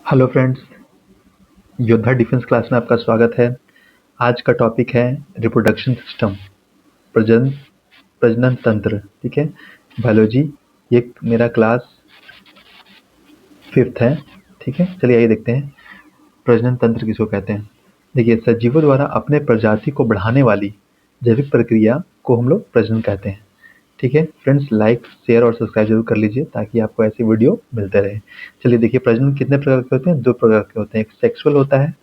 Hello friends, योद्धा defence class में आपका स्वागत है। आज का टॉपिक है रिप्रोडक्शन सिस्टम, प्रजनन प्रजनन तंत्र। ठीक है, बायोलॉजी। ये मेरा क्लास 5th है। ठीक है, चलिए आइए देखते हैं प्रजनन तंत्र किसको कहते हैं। देखिए, सजीवों द्वारा अपने प्रजाति को बढ़ाने वाली जैविक प्रक्रिया को हम लोग प्रजनन कहते हैं। ठीक है फ्रेंड्स, लाइक शेयर और सब्सक्राइब जरूर कर लीजिए ताकि आपको ऐसी वीडियो मिलते रहे। चलिए देखिए, प्रजनन कितने प्रकार के होते हैं? 2 प्रकार के होते हैं, एक सेक्सुअल होता है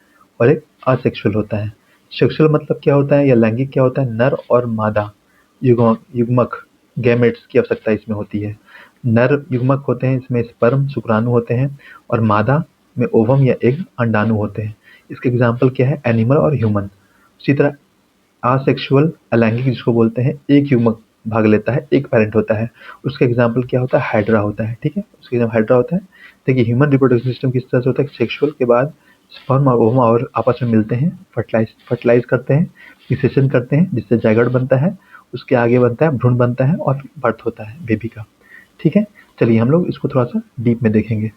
और एक असेक्सुअल होता है। सेक्सुअल मतलब क्या होता है या लैंगिक क्या होता है? नर और मादा युग्मक गैमेट्स की आवश्यकता इसमें होती है। नर युग्मक होते हैं, इसमें स्पर्म शुक्राणु होते हैं, और मादा में ओवम या एग अंडाणु होते हैं। इसके एग्जाम्पल क्या है? एनिमल और ह्यूमन। उसी तरह असेक्सुअल अलैंगिक जिसको बोलते हैं, एक युग्मक भाग लेता है, एक पैरेंट होता है। उसका एग्जाम्पल क्या होता है? हाइड्रा होता है। ठीक है, उसका एग्जाम्पल हाइड्रा होता है। देखिए, ह्यूमन रिप्रोडक्शन सिस्टम किस तरह से होता है? सेक्सुअल के बाद स्पर्म और ओवम और आपस में मिलते हैं, फर्टिलाइज करते हैं, निषेचन करते हैं, जिससे जायगोट बनता है। उसके आगे बनता है भ्रूण बनता है और बर्थ होता है बेबी का। ठीक है, चलिए हम लोग इसको थोड़ा सा डीप में देखेंगे।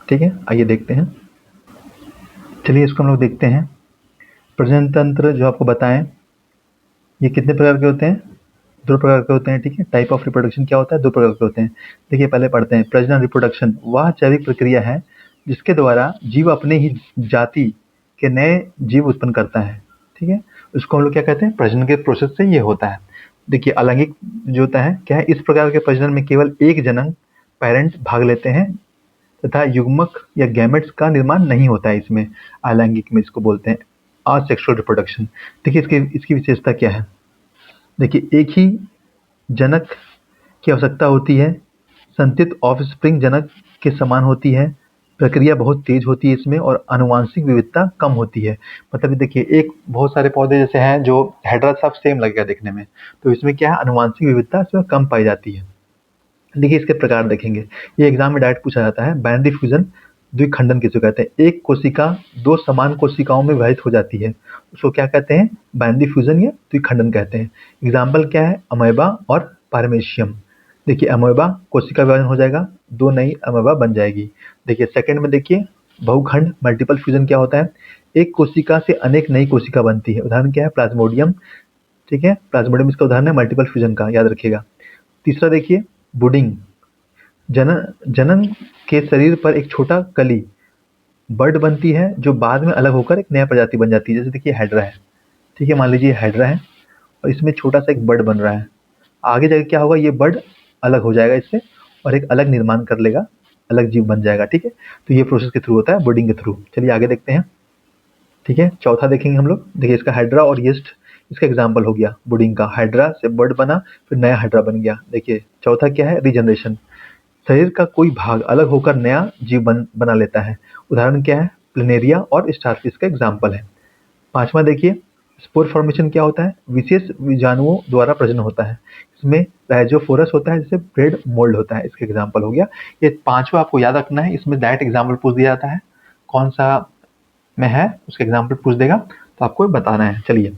ठीक है, आइए देखते हैं। चलिए इसको हम लोग देखते हैं। प्रजनन तंत्र जो आपको बताएं, ये कितने प्रकार के होते हैं? 2 प्रकार के होते हैं। ठीक है, टाइप ऑफ रिप्रोडक्शन क्या होता है? 2 प्रकार के होते हैं। देखिए, पहले पढ़ते हैं। प्रजनन रिप्रोडक्शन वह जैविक प्रक्रिया है जिसके द्वारा जीव अपने ही जाति के नए जीव उत्पन्न करता है। ठीक है, उसको हम लोग क्या कहते हैं? प्रजनन के प्रोसेस से ये होता है। देखिए, अलैंगिक जो होता है क्या है? इस प्रकार के प्रजनन में केवल एक जनक पेरेंट भाग लेते हैं तथा युग्मक या गैमेट्स का निर्माण नहीं होता है इसमें। अलैंगिक में इसको बोलते हैं असेक्सुअल रिप्रोडक्शन। देखिए, इसकी इसकी विशेषता क्या है? देखिए, एक ही जनक की आवश्यकता होती है, संचित ऑफस्प्रिंग जनक के समान होती है, प्रक्रिया बहुत तेज होती है इसमें, और आनुवांशिक विविधता कम होती है। मतलब देखिए, एक बहुत सारे पौधे जैसे हैं जो हेड्रा सब सेम लगेगा देखने में, तो इसमें क्या है? आनुवांशिक विविधता इसमें कम पाई जाती है। देखिए, इसके प्रकार देखेंगे, ये एग्जाम में डायरेक्ट पूछा जाता है। बाइनरी फ्यूजन द्विखंडन किसे कहते हैं? एक कोशिका 2 समान कोशिकाओं में विभाजित हो जाती है, उसको क्या कहते हैं? बाइनरी फ्यूजन या द्विखंडन कहते हैं। एग्जाम्पल क्या है? अमेबा और पारमेशियम। देखिए, अमेबा कोशिका विभाजन हो जाएगा, 2 नई अमेबा बन जाएगी। देखिए सेकंड में, देखिए बहुखंड मल्टीपल फ्यूजन क्या होता है? एक कोशिका से अनेक नई कोशिका बनती है। उदाहरण क्या है? प्लाज्मोडियम। ठीक है, प्लाज्मोडियम इसका उदाहरण है मल्टीपल फ्यूजन का, याद रखिएगा। तीसरा देखिए, बुडिंग। जनन जनन के शरीर पर एक छोटा कली बर्ड बनती है जो बाद में अलग होकर एक नया प्रजाति बन जाती है। जैसे देखिए हाइड्रा है। ठीक है, मान लीजिए हाइड्रा है और इसमें छोटा सा एक बर्ड बन रहा है। आगे जाके क्या होगा? ये बर्ड अलग हो जाएगा इससे और एक अलग निर्माण कर लेगा, अलग जीव बन जाएगा। ठीक है, तो ये प्रोसेस के थ्रू होता है, बर्डिंग के थ्रू। चलिए आगे देखते हैं। ठीक है, चौथा देखेंगे हम लोग। देखिए, इसका हाइड्रा और यीस्ट इसका एग्जाम्पल हो गया बुडिंग का। हाइड्रा से बर्ड बना, फिर नया हाइड्रा बन गया। देखिए चौथा क्या है? रीजनरेशन। शरीर का कोई भाग अलग होकर नया जीव बना लेता है। उदाहरण क्या है? प्लेनेरिया और स्टारफिश का एग्जाम्पल है। पांचवा देखिए, स्पोर फॉर्मेशन क्या होता है? विशेष बीजाणुओं द्वारा प्रजनन होता है। इसमें राइजोफोरस होता है, जिससे ब्रेड मोल्ड होता है। इसका एग्जाम्पल हो गया। ये पांचवा आपको याद रखना है। इसमें डायरेक्ट एग्जाम्पल पूछ दिया जाता है, कौन सा में है उसका एग्जाम्पल पूछ देगा, तो आपको बताना है। चलिए,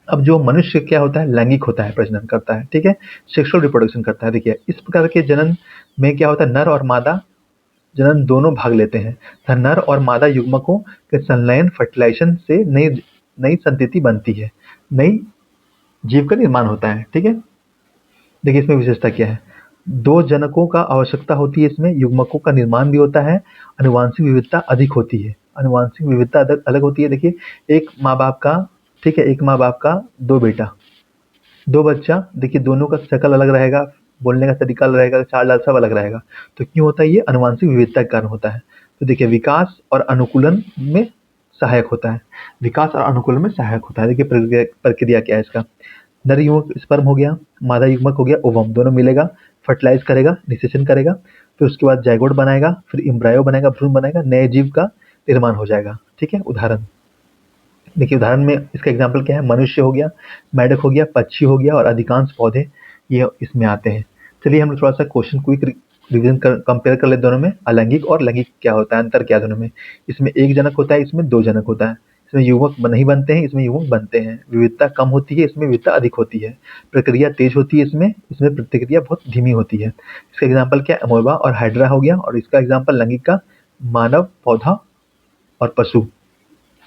अब जो मनुष्य क्या होता है? लैंगिक होता है, प्रजनन करता है। ठीक है, सेक्सुअल रिप्रोडक्शन करता है। देखिए, इस प्रकार के जनन में क्या होता है? नर और मादा जनन दोनों भाग लेते हैं तथा नर और मादा युग्मकों के संलयन फर्टिलाइजेशन से नई नई संतति बनती है, नई जीव का निर्माण होता है। ठीक है, देखिए इसमें विशेषता क्या है? 2 जनकों का आवश्यकता होती है, इसमें युग्मकों का निर्माण भी होता है, आनुवांशिक विविधता अधिक होती है। आनुवांशिक विविधता अलग होती है। देखिए, एक माँ बाप का, ठीक है, एक माँ बाप का 2 बेटा, 2 बच्चा। देखिए, दोनों का शक्ल अलग रहेगा, बोलने का तरीका अलग रहेगा, चाल सब अलग रहेगा। तो क्यों होता है? ये आनुवांशिक विविधता के कारण होता है। तो देखिए, विकास और अनुकूलन में सहायक होता है। विकास और अनुकूलन में सहायक होता है। देखिए प्रक्रिया क्या है इसका? नर युग्मक स्पर्म हो गया, मादा युग्मक हो गया ओवम, दोनों मिलेगा, फर्टिलाइज करेगा, निषेचन करेगा, फिर उसके बाद जाइगोट बनाएगा, फिर एम्ब्रायो बनाएगा, भ्रूण बनाएगा, नए जीव का निर्माण हो जाएगा। ठीक है, उदाहरण देखिए, उदाहरण में इसका एग्जाम्पल क्या है? मनुष्य हो गया, मेढक हो गया, पक्षी हो गया, और अधिकांश पौधे ये इसमें आते हैं। चलिए हम थोड़ा सा क्वेश्चन क्विक रिवीजन कंपेयर कर ले दोनों में। अलैंगिक और लैंगिक क्या होता है, अंतर क्या है दोनों में? इसमें एक जनक होता है, इसमें 2 जनक होता है। इसमें युग्मक नहीं बनते हैं, इसमें युग्मक बनते हैं। विविधता कम होती है, इसमें विविधता अधिक होती है। प्रक्रिया तेज होती है, इसमें इसमें प्रतिक्रिया बहुत धीमी होती है। इसका एग्जाम्पल क्या है? अमोबा और हाइड्रा हो गया, और इसका एग्जाम्पल लैंगिक का मानव, पौधा और पशु।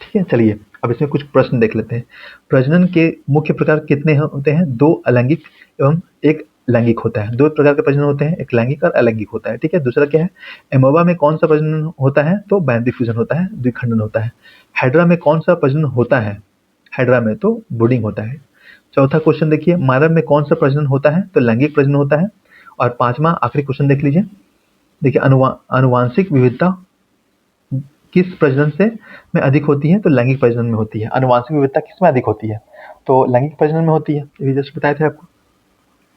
ठीक है, चलिए अब इसमें कुछ प्रश्न देख लेते हैं। प्रजनन के मुख्य प्रकार कितने होते हैं? 2 अलैंगिक एवं 1 लैंगिक होता है। 2 प्रकार के प्रजनन होते हैं, एक लैंगिक और अलैंगिक होता है। ठीक है, दूसरा क्या है? एमोबा में कौन सा प्रजनन होता है? तो बाइनरी फ्यूजन होता है, द्विखंडन होता है। हाइड्रा में कौन सा प्रजनन होता है? हाइड्रा में तो ब्रूडिंग होता है। चौथा क्वेश्चन देखिए, मानव में कौन सा प्रजनन होता है? तो लैंगिक प्रजनन होता है। और पांचवा आखिरी क्वेश्चन देख लीजिए। देखिए, अनुवांशिक विविधता किस प्रजनन से में अधिक होती है? तो लैंगिक प्रजनन में होती है। अनुवांशिक विविधता किस में अधिक होती है? तो लैंगिक प्रजनन में होती है। ये जस्ट बताए थे आपको।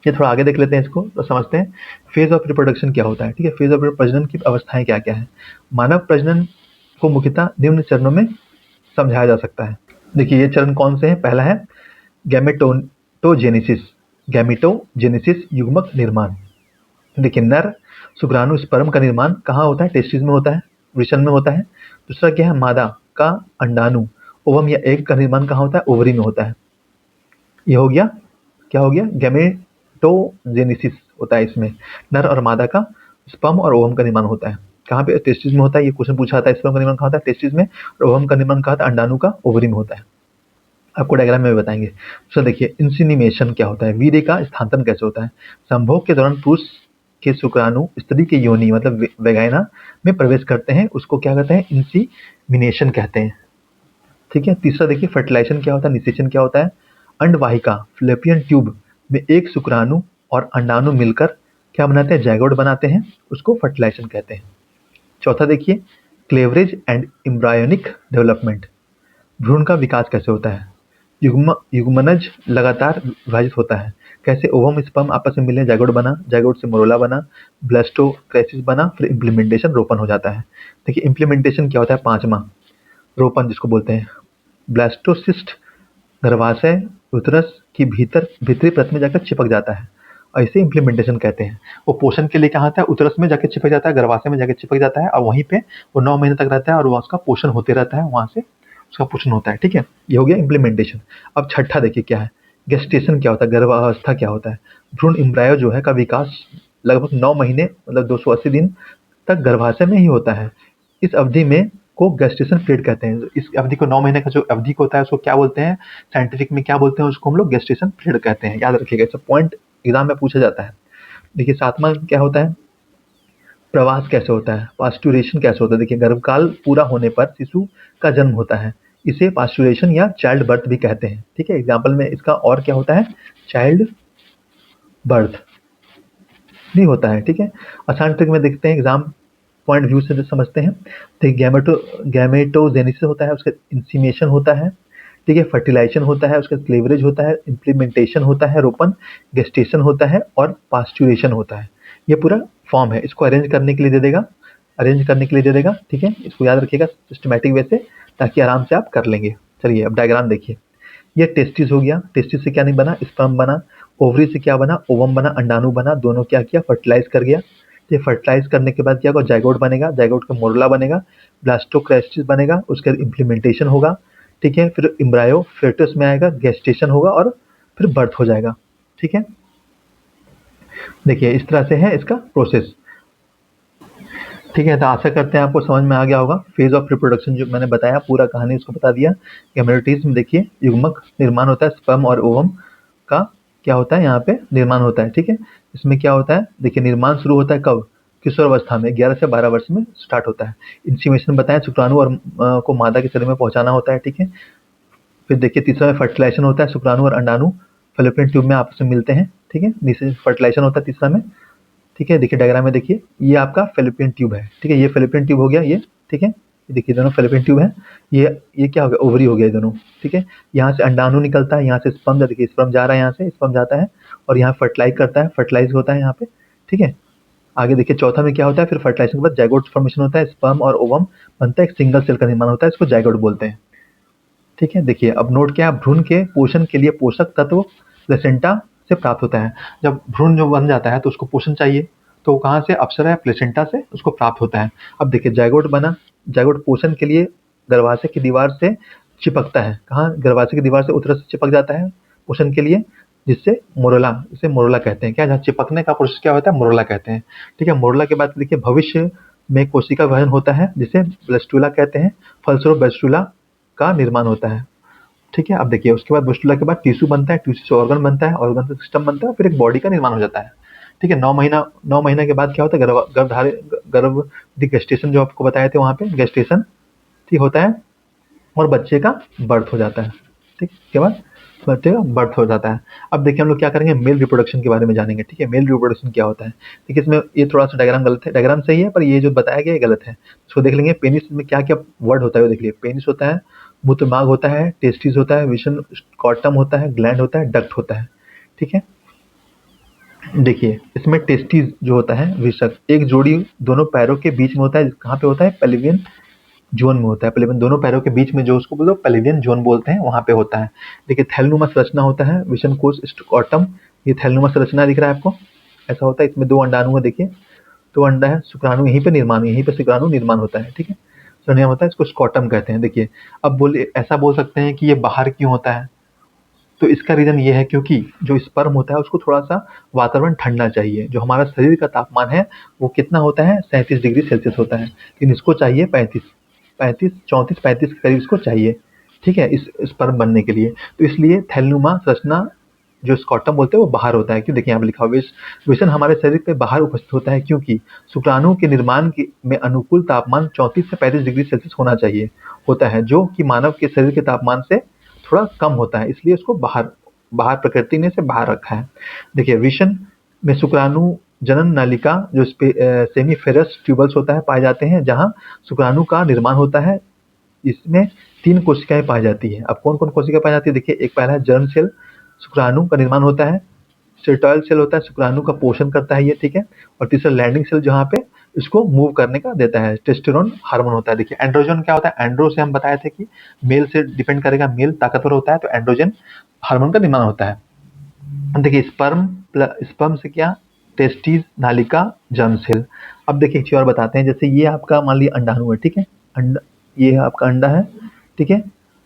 ये थोड़ा आगे देख लेते हैं, इसको तो समझते हैं। फेज ऑफ रिप्रोडक्शन क्या होता है? ठीक है, फेज ऑफ प्रजनन की अवस्थाएं क्या क्या है? मानव प्रजनन को मुख्यतः निम्न चरणों में समझाया जा सकता है। देखिए, ये चरण कौन से हैं? पहला है गैमेटोजेनेसिस। गैमेटोजेनेसिस युग्मक निर्माण। देखिए, नर शुक्राणु स्पर्म का निर्माण कहाँ होता है? टेस्टिस में होता है, वृषण में होता है। दूसरा क्या है? मादा का अंडाणु, ओवम या एग का निर्माण कहाँ होता है? ओवरी में होता है। ये हो गया, क्या हो गया? गैमेटोजेनेसिस होता है इसमें। नर और मादा का स्पर्म और ओवम का निर्माण होता है। कहाँ पे? टेस्टिस में होता है। ये क्वेश्चन पूछा था, स्पर्म का निर्माण कहाँ होता है? टेस्टिस में। और ओवम का निर्माण कहाँ होता है? अंडाणु का ओवरी में होता है। आपको डायग्राम में भी बताएंगे। तो देखिए, इंसिनिमेशन क्या होता है? वीर्य का स्थानांतरण कैसे होता है? संभोग के दौरान पुरुष के शुक्राणु स्त्री के योनि मतलब वेगाइना में प्रवेश करते हैं, उसको क्या कहते हैं? इंसीमिनेशन कहते हैं। ठीक है। तीसरा देखिए, फर्टिलाइजेशन क्या होता है? निषेचन क्या होता है? अंडवाहिका फ्लोपियन ट्यूब में एक शुक्राणु और अंडाणु मिलकर क्या बनाते हैं? जाइगोट बनाते हैं, उसको फर्टिलाइजेशन कहते हैं। चौथा देखिए, क्लेवरेज एंड एम्ब्रायोनिक डेवलपमेंट। भ्रूण का विकास कैसे होता है? युग्मनज लगातार विभाजित होता है। कैसे? ओवम स्पर्म आपस में मिले, जाइगोट बना, जाइगोट से मोरोला बना, ब्लास्टोक्रेसिस बना, फिर इम्प्लीमेंटेशन रोपण हो जाता है। देखिए, इम्प्लीमेंटेशन क्या होता है? पांचवा रोपण जिसको बोलते हैं। ब्लास्टोसिस्ट गर्भाशय उतरस की भीतरी परत में जाकर चिपक जाता है, और इसे इम्प्लीमेंटेशन कहते हैं। वो पोषण के लिए क्या होता है? उतरस में जाकर चिपक जाता है, गर्भाशय में जाकर चिपक जाता है, और वहीं पे वो 9 महीने तक रहता है, और वहाँ उसका पोषण होते रहता है, वहाँ से उसका पोषण होता है। ठीक है, ये हो गया इम्प्लीमेंटेशन। अब छठा देखिए क्या है? गेस्टेशन क्या होता है? गर्भावस्था क्या होता है? भ्रूण एम्ब्रायो जो है का विकास लगभग 9 महीने मतलब 280 दिन तक गर्भाशय में ही होता है। इस अवधि में को गेस्टेशन पीरियड कहते हैं। इस अवधि को 9 महीने का जो अवधि को होता है उसको क्या बोलते हैं? साइंटिफिक में क्या बोलते हैं? उसको हम लोग गेस्टेशन पीरियड कहते हैं। याद रखिएगा, इसका पॉइंट एग्जाम में पूछा जाता है। देखिए, सातवां क्या होता है? प्रवास कैसे होता है? पास्चुरेशन कैसे होता है? देखिए, गर्भकाल पूरा होने पर शिशु का जन्म होता है, इसे पास्चुरेशन या चाइल्ड बर्थ भी कहते हैं। ठीक है, एग्जाम्पल में इसका और क्या होता है? चाइल्ड बर्थ भी होता है। ठीक है, आसान ट्रिक में देखते हैं, एग्जाम पॉइंट व्यू से जो समझते हैं। तो गैमेटोजेनेसिस होता है, उसका इंसीमेशन होता है। ठीक है, फर्टिलाइजेशन होता है, उसका क्लीवरेज होता है, इम्प्लीमेंटेशन होता है, रोपण, गेस्टेशन होता है, और पास्चुरेशन होता है। ये पूरा फॉर्म है, इसको अरेंज करने के लिए दे देगा, अरेंज करने के लिए दे देगा। ठीक है, इसको याद रखिएगा सिस्टमैटिक वे से, ताकि आराम से आप कर लेंगे। चलिए अब डायग्राम देखिए। ये टेस्टिस हो गया, टेस्टिस से क्या नहीं बना? स्पर्म बना। ओवरी से क्या बना? ओवम बना, अंडाणु बना, दोनों क्या किया? फर्टिलाइज कर गया। ये फर्टिलाइज करने के बाद क्या होगा? जाइगोट बनेगा, जाइगोट का मोरला बनेगा, ब्लास्टोक्रेस्टिस बनेगा, उसके बाद इम्प्लीमेंटेशन होगा। ठीक है, फिर एम्ब्रायो फेटस में आएगा, गेस्टेशन होगा, और फिर बर्थ हो जाएगा। ठीक है, देखिए इस तरह से है इसका प्रोसेस। ठीक है, तो आशा करते हैं आपको समझ में आ गया होगा। फेज ऑफ रिप्रोडक्शन जो मैंने बताया, पूरा कहानी उसको बता दिया। गैमेटोजेनेसिस में देखिए युग्मक निर्माण होता है, स्पर्म और ओवम का क्या होता है? यहाँ पे निर्माण होता है। ठीक है, इसमें क्या होता है? देखिए, निर्माण शुरू होता है कब? किशोरावस्था में, 11 से 12 वर्ष में स्टार्ट होता है। इंसीमेशन बताया, शुक्राणु और को मादा के शरीर में पहुंचाना होता है। ठीक है, फिर देखिए तीसरा में फर्टिलाइजेशन होता है, शुक्राणु और अंडाणु फैलोपियन ट्यूब में आपस में मिलते हैं। ठीक है, नीचे फर्टिलाइजेशन होता है तीसरा में। ठीक है, देखिए डायग्राम में देखिए, ये आपका फैलोपियन ट्यूब है। ठीक है, ये फैलोपियन ट्यूब हो गया ये। ठीक है, ये देखिए दोनों फैलोपियन ट्यूब है। ये क्या हो गया? ओवरी हो गया ये दोनों। ठीक है, यहाँ से अंडाणु निकलता है, यहाँ से स्पर्म, देखिए स्पर्म जा रहा है, यहाँ से स्पर्म जाता है, और यहाँ फर्टिलाइज करता है, फर्टिलाइज होता है यहाँ पे। ठीक है, आगे देखिए चौथा में क्या होता है? फिर फर्टिलाइजेशन के बाद जाइगोट फॉर्मेशन होता है, स्पर्म और ओवम बनता है, एक सिंगल सेल का निर्माण होता है, इसको जाइगोट बोलते हैं। ठीक है, देखिए अब नोट किया, भ्रूण के पोषण के लिए पोषक तत्व प्लेसेंटा से प्राप्त होता है। जब भ्रूण जो बन जाता है तो उसको पोषण चाहिए, तो वो कहाँ से? अप्सरा या प्लेसेंटा से उसको प्राप्त होता है। अब देखिए जाइगोट बना, जाइगोट पोषण के लिए गर्भाशय की दीवार से चिपकता है। कहाँ? गर्भाशय की दीवार से उतरस से चिपक जाता है पोषण के लिए, जिससे मोरोला, इसे मोरोला कहते हैं। क्या? जहाँ चिपकने का प्रोसेस क्या होता है? मोरोला कहते हैं। ठीक है, मोरोला के बाद देखिए भविष्य में कोशिका विभाजन होता है जिसे ब्लस्टुला कहते हैं। फलस्वरूप ब्लस्टुला का निर्माण होता है। ठीक है, अब देखिए उसके बाद ब्लस्टुला के बाद टिश्यू बनता है, टिश्यू से ऑर्गन बनता है, ऑर्गन से सिस्टम बनता है, फिर एक बॉडी का निर्माण हो जाता है। ठीक है, 9 महीना के बाद क्या होता है, गर्भवती गेस्टेशन जो आपको बताए थे वहाँ पे गेस्टेशन ठीक होता है और बच्चे का बर्थ हो जाता है। ठीक, के बाद बच्चे का बर्थ हो जाता है। अब देखिए हम लोग क्या करेंगे, मेल रिप्रोडक्शन के बारे में जानेंगे। ठीक है, मेल रिप्रोडक्शन क्या होता है। देखिए इसमें ये थोड़ा सा डायग्राम गलत है, डायग्राम सही है पर ये जो बताया गया है गलत है। इसको देख लेंगे। पेनिस में क्या क्या वर्ड होता है वो देख लीजिए। पेनिस होता है, मूत्रमार्ग होता है, टेस्टिस होता है, विशन स्कॉटम होता है, ग्लैंड होता है, डक्ट होता है। ठीक है, देखिए इसमें टेस्टिस जो होता है विषक एक जोड़ी दोनों पैरों के बीच में होता है। कहाँ पे होता है, पेल्वियन जोन में होता है। पेल्वियन दोनों पैरों के बीच में जो उसको बोलो पेल्वियन जोन बोलते हैं, वहां पे होता है। देखिए थैलनुमा संरचना होता है, विशन कोश स्टॉटम। ये थैलनुमा संरचना दिख रहा है आपको, ऐसा होता है। इसमें 2 अंडाणु है, देखिए 2 अंडा है, शुक्राणु यहीं पे शुक्राणु निर्माण होता है। ठीक है, निर्माण होता है, इसको स्कॉटम कहते हैं। देखिए अब बोलिए ऐसा बोल सकते हैं कि ये बाहर क्यों होता है, तो इसका रीजन ये है क्योंकि जो स्पर्म होता है उसको थोड़ा सा वातावरण ठंडा चाहिए। जो हमारा शरीर का तापमान है वो कितना होता है, 37 डिग्री सेल्सियस होता है, लेकिन इसको चाहिए 34 के करीब इसको चाहिए। ठीक है, इस स्पर्म बनने के लिए। तो इसलिए थैलनुमा संरचना जो स्कॉटम बोलते हैं वो बाहर होता है। क्यों, देखिए यहाँ पे लिखा हुआ है विषण हमारे शरीर पे बाहर उपस्थित होता है क्योंकि शुक्राणु के निर्माण में अनुकूल तापमान 34 से 35 डिग्री सेल्सियस होना चाहिए होता है, जो कि मानव के शरीर के तापमान से थोड़ा कम होता है, इसलिए उसको बाहर बाहर प्रकृति ने इसे बाहर रखा है। देखिए विषण में शुक्राणु जनन नालिका जो सेमीफेरस ट्यूबल्स होता है पाए जाते हैं, जहाँ शुक्राणु का निर्माण होता है। इसमें 3 कोशिकाएं पाई जाती है। अब कौन कौन कोशिका पाई जाती है, देखिए एक पहला है जर्म सेल, शुक्राणु का निर्माण होता है। सेटॉयल सेल होता है, शुक्राणु का पोषण करता है ये। ठीक है, और तीसरा लैंडिंग सेल जहाँ पे इसको मूव करने का देता है, टेस्टोस्टेरोन हार्मोन होता है। देखिए एंड्रोजन क्या होता है, एंड्रो से हम बताए थे कि मेल से डिपेंड करेगा, मेल ताकतवर होता है तो एंड्रोजन हार्मोन का निर्माण होता है। देखिए स्पर्म से क्या, टेस्टिस नालिका जर्म सेल। अब देखिए एक चीज और बताते हैं, जैसे ये आपका मान लीजिए अंडाणु है। ठीक है, अंडा, ये आपका अंडा है। ठीक है,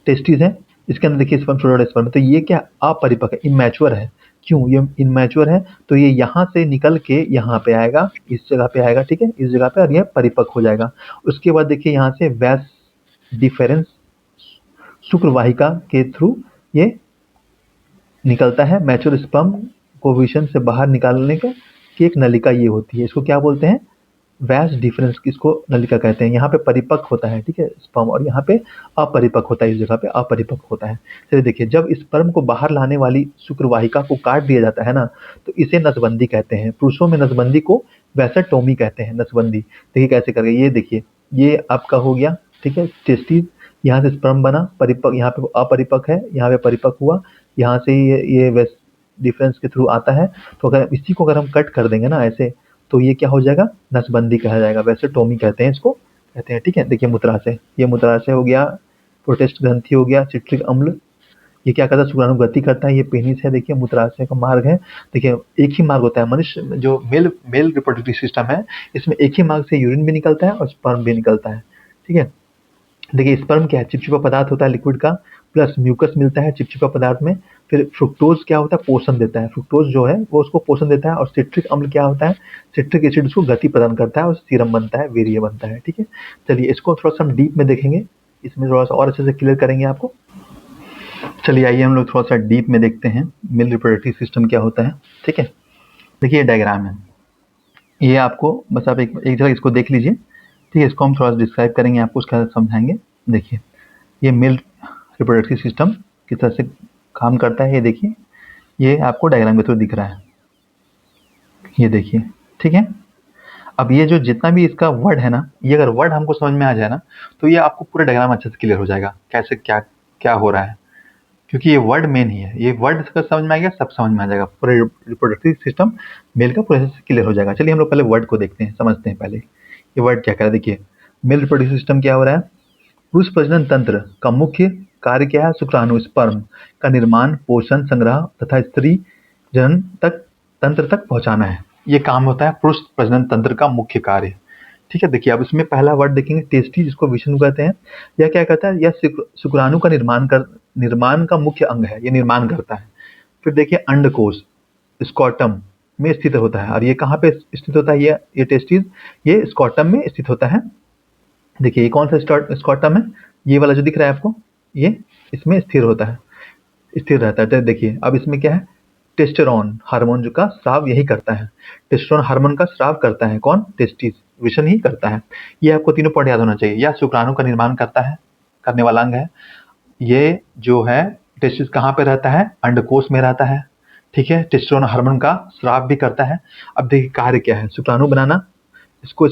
टेस्टिस है, इसके अंदर देखिए स्पर्म छोटा स्पर्म, तो ये क्या अपरिपक्व है, इमैच्योर है। क्यों ये इमैच्योर है, तो ये यहाँ से निकल के यहाँ पे आएगा, इस जगह पे आएगा। ठीक है, इस जगह पे, और ये परिपक्व हो जाएगा। उसके बाद देखिए यहाँ से वैस डिफरेंस शुक्र वाहिका के थ्रू ये निकलता है। मैच्योर स्पर्म को विषम से बाहर निकालने की एक नलिका ये होती है, इसको क्या बोलते हैं, वैस डिफरेंस, इसको नलिका कहते हैं। यहाँ पे परिपक्व होता है, ठीक है, स्पर्म, और यहाँ पे अपरिपक्व होता है, इस जगह पे अपरिपक्व होता है। चलिए देखिए जब स्पर्म को बाहर लाने वाली शुक्रवाहिका को काट दिया जाता है ना, तो इसे नसबंदी कहते हैं। पुरुषों में नसबंदी को वैसेक्टोमी कहते हैं, नसबंदी। देखिए कैसे करके, ये देखिए ये आपका हो गया। ठीक है, टेस्टिस, यहाँ से स्पर्म बना, परिपक्व, यहाँ पे अपरिपक्व है, यहाँ पे परिपक्व हुआ, यहाँ से ये वैस डिफरेंस के थ्रू आता है। तो अगर इसी को अगर हम कट कर देंगे ना ऐसे, तो ये क्या हो जाएगा, नसबंदी कहा जाएगा, वैसे टोमी कहते हैं इसको, कहते हैं। ठीक है, देखिए मूत्राशय, ये मूत्राशय हो गया, प्रोटेस्ट ग्रंथि हो गया, सिट्रिक अम्ल, ये क्या करता है, शुक्राणु गति करता है। ये पेनिस है, देखिए मूत्राशय का मार्ग है। देखिए एक ही मार्ग होता है, मनुष्य जो मेल रिप्रोडक्टिव सिस्टम है, इसमें एक ही मार्ग से यूरिन भी निकलता है और स्पर्म भी निकलता है। ठीक है, देखिए स्पर्म क्या है, चिपचिपा पदार्थ होता है लिक्विड का, प्लस म्यूकस मिलता है चिपचिपा पदार्थ में। फिर फ्रुक्टोज क्या होता है, पोषण देता है। फ्रुक्टोज जो है वो उसको पोषण देता है। और सिट्रिक अम्ल क्या होता है, सिट्रिक एसिड उसको गति प्रदान करता है और सीरम बनता है, वीर्य बनता है। ठीक है, चलिए इसको थोड़ा सा हम डीप में देखेंगे, इसमें थोड़ा सा और अच्छे से क्लियर करेंगे आपको। चलिए आइए हम लोग थोड़ा सा डीप में देखते हैं मेल रिप्रोडक्टिव सिस्टम क्या होता है। ठीक है, देखिए डायग्राम है ये, आपको बस आप एक जगह इसको देख लीजिए। ठीक है, इसको हम थोड़ा सा डिस्क्राइब करेंगे, आपको उसका समझाएंगे। देखिए ये मेल रिप्रोडक्टिव सिस्टम किस तरह से काम करता है, ये देखिए, ये आपको डायग्राम के थ्रू दिख रहा है, ये देखिए। ठीक है, अब ये जो जितना भी इसका वर्ड है ना, ये अगर वर्ड हमको समझ में आ जाए ना, तो ये आपको पूरा डायग्राम अच्छे से क्लियर हो जाएगा, कैसे क्या क्या हो रहा है। क्योंकि ये वर्ड मेन ही है, ये वर्ड इसका समझ में आ गया, सब समझ में आ जाएगा, पूरा रिप्रोडक्टिव सिस्टम मेल का पूरा क्लियर हो जाएगा। चलिए हम लोग पहले वर्ड को देखते हैं, समझते हैं पहले ये वर्ड क्या कर रहा है। देखिए मेल रिप्रोडक्टिव सिस्टम क्या हो रहा है, पुरुष प्रजनन तंत्र का मुख्य कार्य क्या है, शुक्राणु स्पर्म का निर्माण, पोषण, संग्रह तथा स्त्री जनन तक तंत्र तक पहुंचाना है। ये काम होता है पुरुष प्रजनन तंत्र का मुख्य कार्य। ठीक है, देखिए अब इसमें पहला वर्ड देखेंगे टेस्टी, जिसको विषणु कहते हैं। यह क्या कहता है, यह शुक्राणु का निर्माण का मुख्य अंग है, ये निर्माण करता है। फिर देखिए अंडकोश, स्कॉटम, में स्थित होता है। और ये कहाँ पे स्थित होता है? ये टेस्टिस ये स्कॉटम में स्थित होता है। देखिए ये कौन सा स्कॉटम है? ये वाला जो दिख रहा है आपको, ये इसमें स्थिर होता है, स्थिर रहता है। तो देखिए अब इसमें क्या है, टेस्टोस्टेरोन हार्मोन जो का स्राव यही करता है। टेस्टोस्टेरोन हार्मोन का स्राव करता है कौन? टेस्टिस, वृषण ही करता है। ये आपको तीनों पॉइंट याद होना चाहिए। यह शुक्राणु का निर्माण करता है, करने वाला अंग है। ये जो है टेस्टिस कहाँ पे रहता है? अंडकोश में रहता है। ठीक है, टेस्टोस्टेरोन हार्मोन का स्राव भी करता है। अब देखिए कार्य क्या है, शुक्राणु बनाना, इसको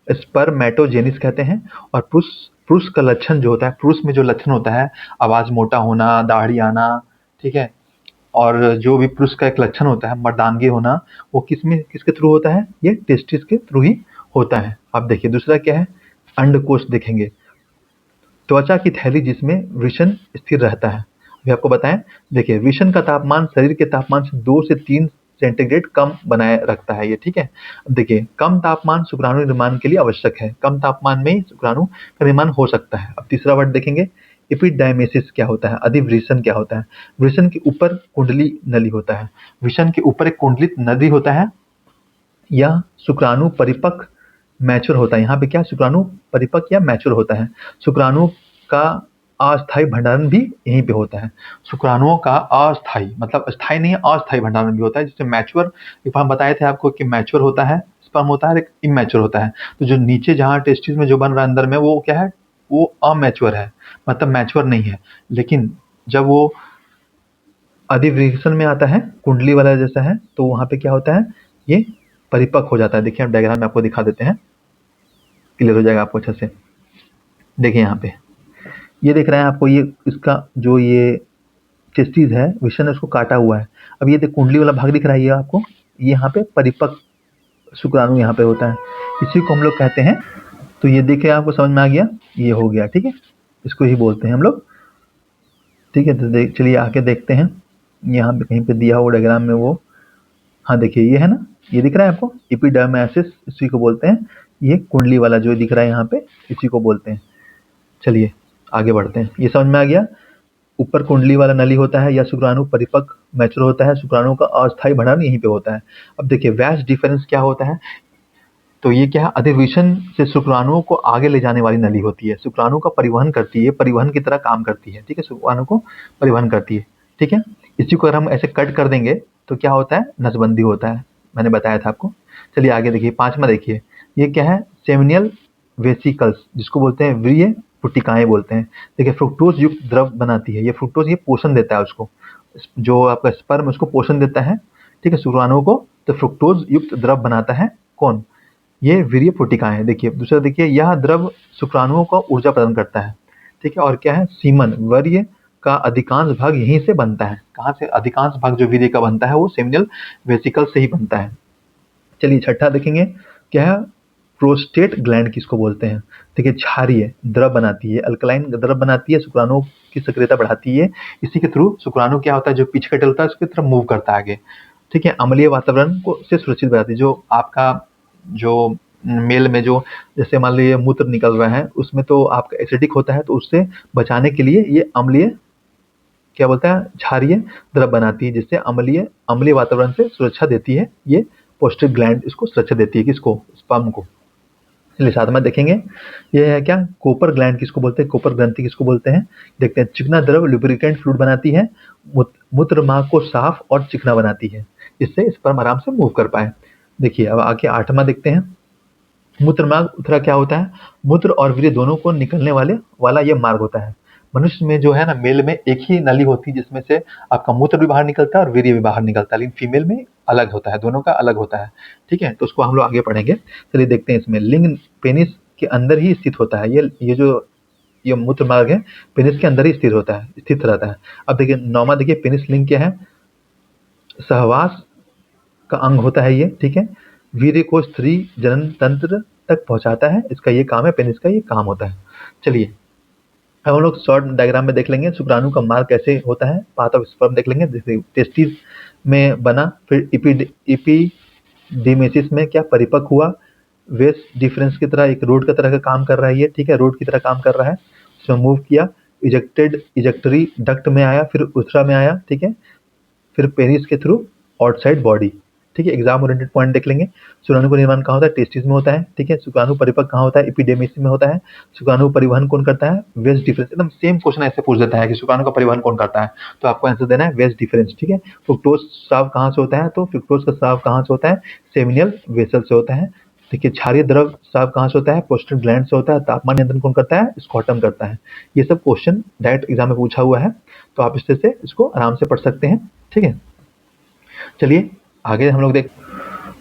स्पर्मेटोजेनिस कहते हैं। और पुरुष पुरुष का लक्षण जो होता है, पुरुष में जो लक्षण होता है, आवाज मोटा होना, दाढ़ी आना, ठीक है, और जो भी पुरुष का एक लक्षण होता है मर्दांगी होना, वो किसके थ्रू होता है? ये टेस्टिस के थ्रू ही होता है। अब देखिए दूसरा क्या है, अंडकोश देखेंगे, त्वचा की थैली जिसमें वृषण स्थिर रहता है। अभी आपको बताएं, देखिए वृषण का तापमान शरीर के तापमान से 2 से 3 सेंटीग्रेड कम बनाए रखता है ये, ठीक है। अब देखिए कम तापमान शुक्राणु निर्माण के लिए आवश्यक है, कम तापमान में ही शुक्राणु का निर्माण हो सकता है। अब तीसरा वर्ड देखेंगे, एपिडायमेसिस क्या होता है? अधिवृषण क्या होता है? वृषण के ऊपर कुंडली नली होता है, वृषण के ऊपर एक कुंडलित नदी होता है। यह शुक्राणु परिपक्व मैच्योर होता है। यहाँ पे क्या, शुक्राणु परिपक्व या मैच्योर होता है। शुक्राणु का अस्थायी भंडारण भी यहीं पे होता है। शुक्राणुओं का अस्थायी मतलब स्थायी नहीं है, अस्थायी भंडारण भी होता है। जिससे मैच्योर, एक बार बताए थे आपको कि मैच्योर होता है स्पर्म होता है, एक इमैच्योर होता है। तो जो नीचे जहाँ टेस्टिस में जो बन रहा है अंदर में, वो क्या है? वो अमैच्योर है, मतलब मैच्योर नहीं है। लेकिन जब वो अधिवृषण में आता है, कुंडली वाला जैसा है, तो वहाँ पे क्या होता है? ये परिपक्व हो जाता है। देखिए हम डायग्राम में आपको दिखा देते हैं, क्लियर हो जाएगा आपको अच्छे से। देखिए यहाँ पे ये दिख रहा है आपको, ये इसका जो ये टेस्टिस है, वृषण है, उसको काटा हुआ है। अब ये कुंडली वाला भाग दिख रहा है ये आपको, ये यहाँ पे परिपक्व शुक्राणु यहाँ पे होता है, इसी को हम लोग कहते हैं। तो ये देखिए आपको समझ में आ गया, ये हो गया, ठीक है, इसको ही बोलते हैं हम लोग। ठीक है, तो चलिए आके देखते हैं, यहाँ पे कहीं पे दिया हुआ डायग्राम में वो, हाँ देखिए ये है ना, ये दिख रहा है आपको, एपिडर्मिस इसी को बोलते हैं। ये कुंडली वाला जो दिख रहा है यहाँ पे, इसी को बोलते हैं। चलिए आगे बढ़ते हैं, ये समझ में आ गया। ऊपर कुंडली वाला नली होता है या शुक्राणु परिपक्व मैच्योर होता है, शुक्राणु का अस्थायी भंडारण यहीं पे होता है। अब देखिए वैस डिफरेंस क्या होता है, तो ये क्या है, अधिवृषण से शुक्राणुओं को आगे ले जाने वाली नली होती है, शुक्राणु का परिवहन करती है, परिवहन की तरह काम करती है, ठीक है, शुक्राणु को परिवहन करती है, ठीक है। इसी को अगर हम ऐसे कट कर देंगे तो क्या होता है? नसबंदी होता है, मैंने बताया था आपको। चलिए आगे देखिए, पांचवा देखिए, ये क्या है? सेमिनियल वेसिकल्स, जिसको बोलते हैं वीर्य पुटिकाएं बोलते हैं। देखिए फ्रुक्टोज युक्त द्रव बनाती है, ये फ्रुक्टोज ये पोषण देता है उसको, जो आपका स्पर्म उसको पोषण देता है, ठीक है, शुक्राणुओं को। तो फ्रुक्टोज युक्त द्रव बनाता है कौन? ये वीर्य पुटिकाएं। देखिए दूसरा देखिए, यह द्रव शुक्राणुओं को ऊर्जा प्रदान करता है, ठीक है। और क्या है? सीमन, वीर्य का अधिकांश भाग यहीं से बनता है। कहाँ से? अधिकांश भाग जो वीर्य का बनता है वो सेमिनल वेसिकल से ही बनता है। चलिए छठा देखेंगे, क्या है? प्रोस्टेट ग्लैंड किसको बोलते हैं? देखिए क्षारीय द्रव बनाती है, अल्कलाइन द्रव बनाती है, शुक्राणुओं की सक्रियता बढ़ाती है। इसी के थ्रू शुक्राणु क्या होता है, जो पीछे कटलता है उसकी तरफ मूव करता है आगे, ठीक है। अम्लीय वातावरण को से सुरक्षित बनाती है। जो आपका जो मेल में जो जैसे मान लीजिए मूत्र निकल रहा है, उसमें तो आपका एसिडिक होता है, तो उससे बचाने के लिए ये अम्लीय क्या बोलता है, क्षारीय द्रव बनाती है, जिससे अम्लीय अम्लीय वातावरण से सुरक्षा देती है। ये प्रोस्टेट ग्लैंड इसको सुरक्षा देती है, किसको? स्पर्म को। चलिए सातवां देखेंगे, ये है क्या? कोपर ग्लैंड किसको बोलते हैं? कोपर ग्रंथि किसको बोलते हैं? देखते हैं, चिकना द्रव लुब्रिकेंट फ्लूइड बनाती है, मूत्र मार्ग को साफ और चिकना बनाती है, जिससे स्पर्म आराम से मूव कर पाए। देखिए अब आगे आठवां देखते हैं, मूत्र मार्ग उत्तरा क्या होता है? मूत्र और वीर्य दोनों को निकलने वाला ये मार्ग होता है। मनुष्य में जो है ना, मेल में एक ही नली होती है जिसमें से आपका मूत्र भी बाहर निकलता है और वीर्य भी बाहर निकलता है, लेकिन फीमेल में अलग होता है, दोनों का अलग होता है, ठीक है। तो उसको हम लोग आगे पढ़ेंगे। चलिए देखते हैं, इसमें लिंग पेनिस के अंदर ही स्थित होता है। ये जो ये मूत्र मार्ग है, पेनिस के अंदर ही स्थित रहता है। अब देखिए नौवां देखिए, पेनिस लिंग क्या है? सहवास का अंग होता है ये, ठीक है। वीर्य को स्त्री जनन तंत्र तक पहुंचाता है, इसका ये काम है, पेनिस का ये काम होता है। चलिए अब हम लोग शॉर्ट डायग्राम में देख लेंगे शुक्राणु का मार्ग कैसे होता है, पाथ ऑफ स्पर्म देख लेंगे। जैसे टेस्टिस में बना, फिर इपीडीमेसिस में क्या परिपक्व हुआ, वेस डिफरेंस की तरह एक रोड की तरह का काम कर रहा है ये, ठीक है, रोड की तरह काम कर रहा है। उसमें मूव किया, इजेक्टरी डक्ट में आया, फिर उथरा में आया, ठीक है, फिर पेनिस के थ्रू आउटसाइड बॉडी। ठीक है, एग्जाम ओरिएंटेड पॉइंट देख लेंगे। शुक्राणु का निर्माण कहाँ होता है? टेस्टिस में होता है। ठीक है, शुक्राणु परिपक्व कहाँ होता है? एपिडेमिस में होता है। शुक्राणु परिवहन कौन करता है? Vast difference. एकदम सेम क्वेश्चन ऐसे पूछ देता है कि शुक्राणु का परिवहन कौन करता है, तो आपको आंसर देना है वेस्ट डिफरेंस। ठीक है, फ्रुक्टोज स्राव कहाँ से होता है? तो फ्रुक्टोज का स्राव कहाँ से होता है? सेमिनियल वेसल से होता है। देखिए, क्षारीय द्रव स्राव कहाँ से होता है? प्रोस्टेट ग्लैंड से होता है। तापमान नियंत्रण कौन करता है? स्कॉटम करता है। ये सब क्वेश्चन डायरेक्ट एग्जाम में पूछा हुआ है, तो आप इससे से इसको आराम से पढ़ सकते हैं। ठीक है, चलिए आगे हम लोग देख।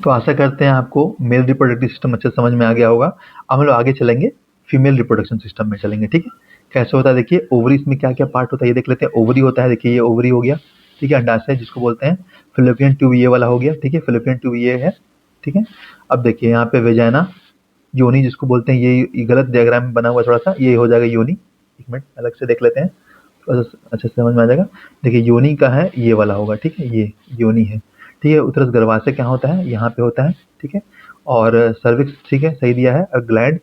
तो आशा करते हैं आपको मेल रिप्रोडक्टिव सिस्टम अच्छे से समझ में आ गया होगा। अब हम लोग आगे चलेंगे, फीमेल रिप्रोडक्शन सिस्टम में चलेंगे। ठीक है, कैसे होता है देखिए, ओवरी में क्या क्या पार्ट होता है ये देख लेते हैं। ओवरी होता है, देखिए ये ओवरी हो गया। ठीक है, अंडाशय जिसको बोलते हैं। फिलिपियन ट्यूब ये वाला हो गया। ठीक है, फिलिपियन ट्यूब ये है। ठीक है, अब देखिए यहाँ पे वेजाइना, योनि जिसको बोलते हैं, ये गलत डायग्राम में बना हुआ थोड़ा सा, ये हो जाएगा योनि। एक मिनट अलग से देख लेते हैं, थोड़ा सा अच्छे से समझ में आ जाएगा। देखिए योनि का है ये वाला होगा। ठीक है, ये योनि है। ठीक है, उतरस गर्भाशय क्या होता है? यहाँ पे होता है। ठीक है, और सर्विक्स ठीक है सही दिया है, और ग्लैंड,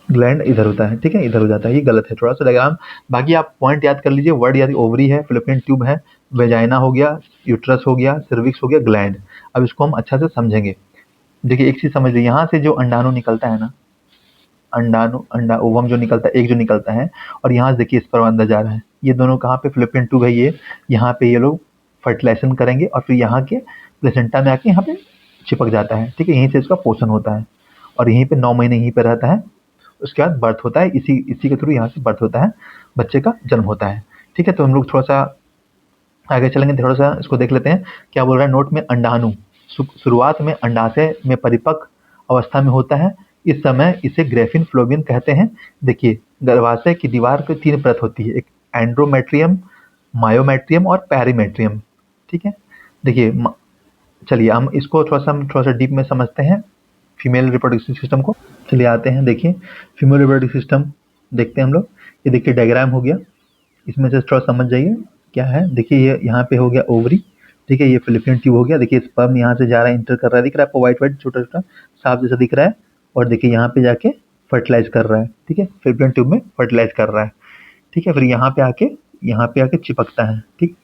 ग्लैंड इधर होता है। ठीक है, इधर हो जाता है, ये गलत है थोड़ा सा डायग्राम। बाकी आप पॉइंट याद कर लीजिए, वर्ड याद, ओवरी है, फिलिपियन ट्यूब है, वेजाइना हो गया, यूट्रस हो गया, सर्विक्स हो गया, ग्लैंड। अब इसको हम अच्छा से समझेंगे। देखिए एक चीज समझ लीजिए, यहाँ से जो अंडाणु निकलता है ना, अंडाणु, अंडा ओवम जो निकलता है, एक जो निकलता है, और यहाँ से देखिए इस पर अंदर जा रहा है, ये दोनों कहाँ पे? फिलिपियन ट्यूब है ये। यहाँ पे ये लोग फर्टिलाइजेशन करेंगे और फिर यहाँ के प्लेसेंटा में आके यहाँ पे चिपक जाता है। ठीक है, यहीं से इसका पोषण होता है, और यहीं पे 9 महीने यहीं पे रहता है। उसके बाद बर्थ होता है, इसी इसी के थ्रू यहाँ से बर्थ होता है, बच्चे का जन्म होता है। ठीक है, तो हम लोग थोड़ा सा आगे चलेंगे, थोड़ा सा इसको देख लेते हैं क्या बोल रहा है नोट में। अंडाणु शुरुआत में अंडाशय में परिपक्व अवस्था में होता है, इस समय इसे ग्रेफिन फ्लोबियन कहते हैं। देखिए गर्भाशय की दीवार पर 3 परत होती है, एक एंड्रोमेट्रियम, मायोमेट्रियम और पेरीमेट्रियम। ठीक है, देखिए चलिए हम थोड़ा सा डीप में समझते हैं फीमेल रिप्रोडक्टिव सिस्टम को। चलिए आते हैं, देखिए फीमेल रिप्रोडक्टिव सिस्टम देखते हैं हम लोग। ये देखिए डायग्राम हो गया, इसमें से थोड़ा समझ जाइए क्या है। देखिए ये यहाँ पे हो गया ओवरी। ठीक है, ये फिलिपियन ट्यूब हो गया। देखिए स्पर्म यहाँ से जा रहा है, इंटर कर रहा है, दिख रहा है आपको व्हाइट व्हाइट छोटा छोटा सांप जैसा दिख रहा है। और देखिए यहाँ पे जाके फर्टिलाइज कर रहा है। ठीक है, फिलिपियन ट्यूब में फर्टिलाइज कर रहा है। ठीक है, फिर यहाँ पे आके चिपकता है। ठीक,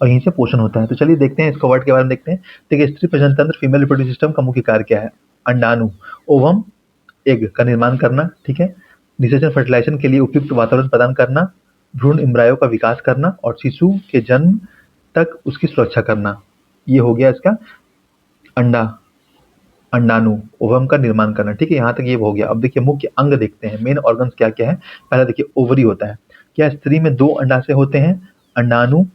और यहीं से पोषण होता है। तो चलिए देखते हैं इसको वर्ड के बारे में देखते हैं। देखिए स्त्री प्रजनन तंत्र फीमेल रिप्रोडक्टिव सिस्टम का मुख्य कार्य क्या है? अंडाणु, ओवम, एग का निर्माण करना। ठीक है, निषेचन फर्टिलाइजेशन के लिए उपयुक्त वातावरण प्रदान करना, भ्रूण एम्ब्रायो का विकास करना, और शिशु के जन्म तक उसकी सुरक्षा करना। ये हो गया इसका अंडा, अंडाणु, ओवम का निर्माण करना। ठीक है, यहाँ तक ये हो गया। अब देखिए मुख्य अंग देखते हैं, मेन ऑर्गन्स क्या क्या है। पहला देखिए ओवरी होता है। क्या स्त्री में 2 अंडाशय होते हैं? अंडाणु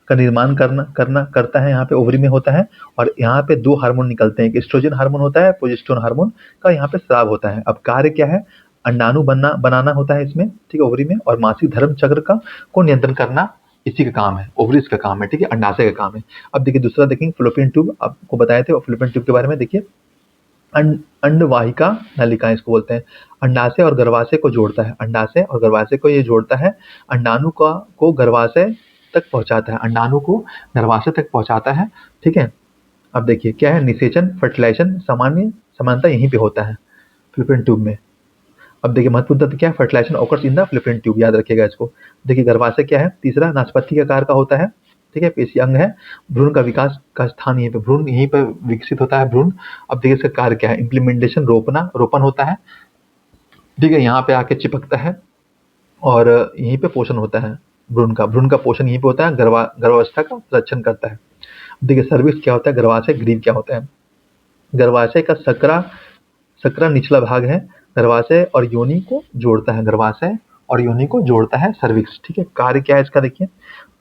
का निर्माण करता है, यहाँ पे ओवरी में होता है। और यहाँ पे 2 हार्मोन निकलते हैं, एक एस्ट्रोजन हार्मोन होता है, प्रोजेस्टेरोन हार्मोन का यहाँ पे स्राव होता है। अब कार्य क्या है? अंडाणु बनाना होता है इसमें, ठीक है, ओवरी में, और मासिक धर्म चक्र को नियंत्रण करना इसी का काम है, ओवरीज का काम है। ठीक है, अंडाशय का काम है। अब देखिए दूसरा देखेंगे, फिलोपियन ट्यूब आपको बताए थे, और फिलोपियन ट्यूब के बारे में देखिए, अंडवाहिका नलिका इसको बोलते हैं। अंडाशय और गर्भाशय को जोड़ता है, अंडाशय और गर्भाशय को ये जोड़ता है। अंडाणु को गर्भाशय तक पहुंचाता है, अंडाणु को गर्भाशय तक पहुंचाता है। ठीक है, अब देखिए क्या है, निषेचन फर्टिलाइजेशन समानता यहीं पे होता है फिलिपियन ट्यूब में। अब देखिए महत्वपूर्ण तथ्य क्या है, fertilization occurs in the fallopian tube, याद रखिएगा इसको। देखिए गर्भाशय क्या है, तीसरा नाशपाती के आकार का होता है। ठीक है, पेशी अंग है। भ्रूण का विकास का स्थान यहीं पे, भ्रूण यहीं पर विकसित होता है भ्रूण। अब देखिए इसका कार्य क्या है, इम्प्लीमेंटेशन, रोपण होता है। ठीक है, यहाँ पे आके चिपकता है, और यहीं पे पोषण होता है भ्रूण का पोषण यहीं पे होता है, गर्भावस्था का संरक्षण करता है। देखिए सर्विक्स क्या होता है, गर्भाशय ग्रीव क्या होता है। गर्भाशय का सकरा निचला भाग है, गर्भाशय और योनि को जोड़ता है, गर्भाशय और योनि को जोड़ता है सर्विक्स। ठीक है, कार्य क्या है इसका देखिए,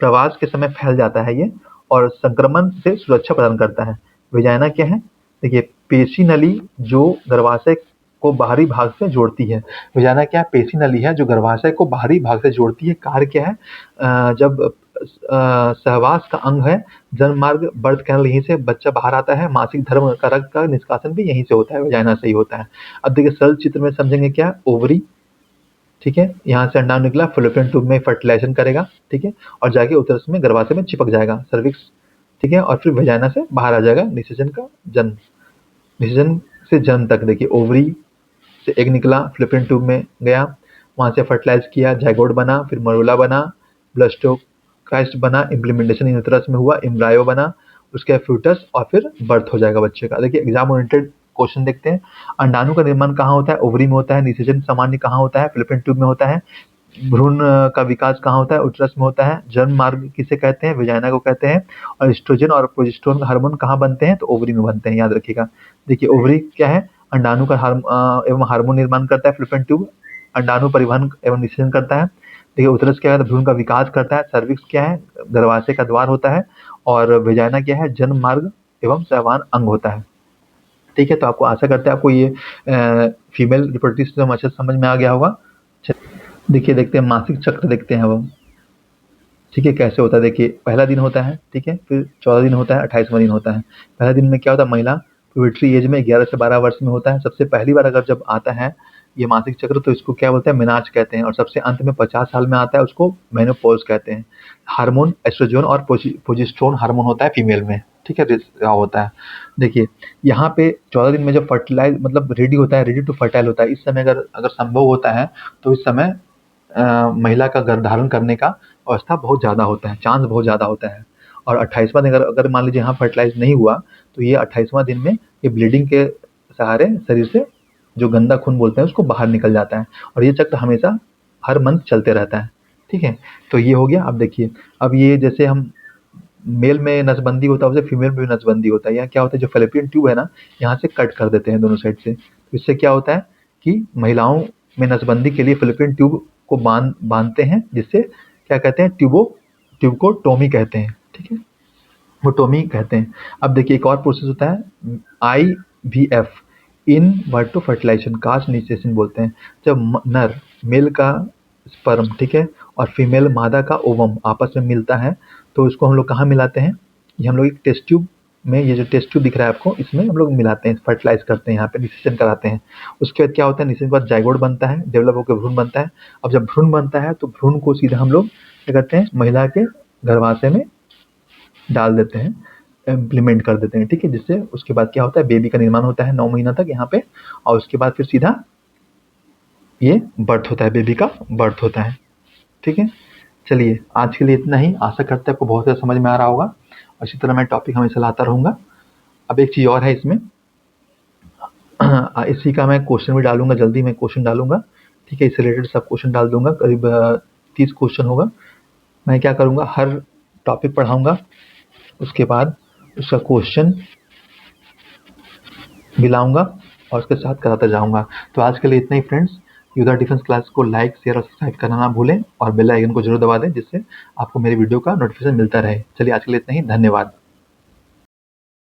प्रवास के समय फैल जाता है ये, और संक्रमण से सुरक्षा प्रदान करता है। वेजाइना क्या है, देखिए पेशी नली जो गर्भाशय को बाहरी भाग से जोड़ती है। वेजाइना क्या है, पेशी नली है जो गर्भाशय को बाहरी भाग से जोड़ती है। कार्य क्या है, जब सहवास का अंग है, जन्म मार्ग, बर्थ कैनल, यहीं से बच्चा बाहर आता है। मासिक धर्म का रक्त का निष्कासन भी यहीं से होता है, वेजाइना से ही होता है। अब देखिए सरल चित्र में समझेंगे क्या, ओवरी, ठीक है, यहाँ से अंडाणु निकला, फिलोपियन ट्यूब में फर्टिलाइजेशन करेगा। ठीक है, और जाके उधर में गर्भाशय में चिपक जाएगा सर्विक्स। ठीक है, और फिर वेजाइना से बाहर आ जाएगा, निषेचन से जन्म तक। देखिए ओवरी से एग निकला, फिलिपियन ट्यूब में गया, वहां से फर्टिलाइज किया, जाइगोट बना, फिर मरूला बना, ब्लास्टोकास्ट बना, इम्प्लीमेंटेशन यूटेरस में हुआ, एम्ब्रायो बना, उसके बाद फ्यूटस और फिर बर्थ हो जाएगा बच्चे का। देखिए एग्जाम ओरिएंटेड क्वेश्चन देखते हैं। अंडाणु का निर्माण कहाँ होता है? ओवरी में होता है। निषेचन सामान्य कहाँ होता है? फैलोपियन ट्यूब में होता है। भ्रूण का विकास कहाँ होता है? उटरस में होता है। जन्म मार्ग किसे कहते हैं? वेजाइना को कहते हैं। और एस्ट्रोजन और प्रोजेस्टेरोन का हार्मोन कहाँ बनते हैं? तो ओवरी में बनते हैं, याद रखिएगा। देखिए ओवरी क्या है? अंडाणु का एवं हार्मोन निर्माण करता है। फैलोपियन ट्यूब अंडाणु परिवहन एवं निषेचन करता है। देखिए उतरस क्या है? तो भ्रूण का विकास करता है। सर्विक्स क्या है? गर्भाशय का द्वार होता है। और वेजाइना क्या है? जन्म मार्ग एवं सहवान अंग होता है। ठीक है, तो आपको आशा करते हैं आपको ये फीमेल रिप्रोडक्टिव सिस्टम अच्छे से समझ में आ गया होगा। देखिए देखते हैं मासिक चक्र देखते हैं अब हम। ठीक है, कैसे होता है देखिए। पहला दिन होता है, ठीक है, फिर 14 दिन होता है, 28वां दिन होता है। पहला दिन में क्या होता है? महिला प्यूबर्टी एज में 11 से 12 वर्ष में होता है। सबसे पहली बार अगर जब आता है ये मासिक चक्र तो इसको क्या बोलते हैं? मेनार्च कहते हैं। और सबसे अंत में 50 साल में आता है, उसको मेनोपॉज कहते हैं। हार्मोन एस्ट्रोजन और प्रोजेस्टेरोन हार्मोन होता है फीमेल में। ठीक है, होता है। देखिए यहाँ पे 14 दिन में जब फर्टिलाइज मतलब रेडी होता है, रेडी टू फर्टाइल होता है, इस समय अगर अगर संभव होता है तो इस समय महिला का गर्भधारण करने का अवस्था बहुत ज़्यादा होता है, चांस बहुत ज़्यादा होता है। और 28वां दिन अगर अगर मान लीजिए यहाँ फर्टिलाइज नहीं हुआ तो ये 28वां दिन में ये ब्लीडिंग के सहारे शरीर से जो गंदा खून बोलते हैं उसको बाहर निकल जाता है। और ये चक्र हमेशा हर मंथ चलते रहता है। ठीक है, तो ये हो गया। अब देखिए, अब ये जैसे हम मेल में नसबंदी होता है वैसे फीमेल में भी नसबंदी होता है। यहाँ क्या होता है? जो फेलोपियन ट्यूब है ना, यहाँ से कट कर देते हैं दोनों साइड से। तो इससे क्या होता है कि महिलाओं में नसबंदी के लिए फेलोपियन ट्यूब को बांधते हैं, जिससे क्या कहते हैं? ट्यूब को टोमी कहते हैं। ठीक है, वो टोमी कहते हैं। अब देखिए एक और प्रोसेस होता है IVF, इन वर्टो फर्टिलाइजेशन, कास्ट इनिशिएशन बोलते हैं। जब नर मेल का स्पर्म, ठीक है, और फीमेल मादा का ओवम आपस में मिलता है तो उसको हम लोग कहाँ मिलाते हैं? ये हम लोग एक टेस्ट ट्यूब में, ये जो टेस्ट ट्यूब दिख रहा है आपको, इसमें हम लोग मिलाते हैं, फर्टिलाइज करते हैं, यहाँ पे निषेचन कराते हैं। उसके बाद क्या होता है? निषेचन के बाद जाइगोट बनता है, डेवलप होकर भ्रूण बनता है। अब जब भ्रूण बनता है तो भ्रूण को सीधा हम लोग क्या करते हैं? महिला के गर्भाशय में डाल देते हैं, इम्प्लीमेंट कर देते हैं। ठीक है, जिससे उसके बाद क्या होता है? बेबी का निर्माण होता है 9 महीना तक यहाँ पे। और उसके बाद फिर सीधा ये बर्थ होता है, बेबी का बर्थ होता है। ठीक है, चलिए आज के लिए इतना ही। आशा करते हैं आपको बहुत ज़्यादा समझ में आ रहा होगा। और इसी तरह मैं टॉपिक हमेशा लाता रहूँगा। अब एक चीज़ और है इसमें, इसी का मैं क्वेश्चन भी डालूंगा, जल्दी मैं क्वेश्चन डालूंगा। ठीक है, इससे रिलेटेड सब क्वेश्चन डाल दूंगा, करीब 30 क्वेश्चन होगा। मैं क्या करूँगा? हर टॉपिक पढ़ाऊँगा, उसके बाद उसका क्वेश्चन भी लाऊँगा और उसके साथ कराता जाऊँगा। तो आज के लिए इतना ही फ्रेंड्स। योद्धा डिफेंस क्लास को लाइक, शेयर और सब्सक्राइब करना ना भूलें और बेल आइकन को जरूर दबा दें, जिससे आपको मेरी वीडियो का नोटिफिकेशन मिलता रहे। चलिए आज के लिए इतना ही, धन्यवाद।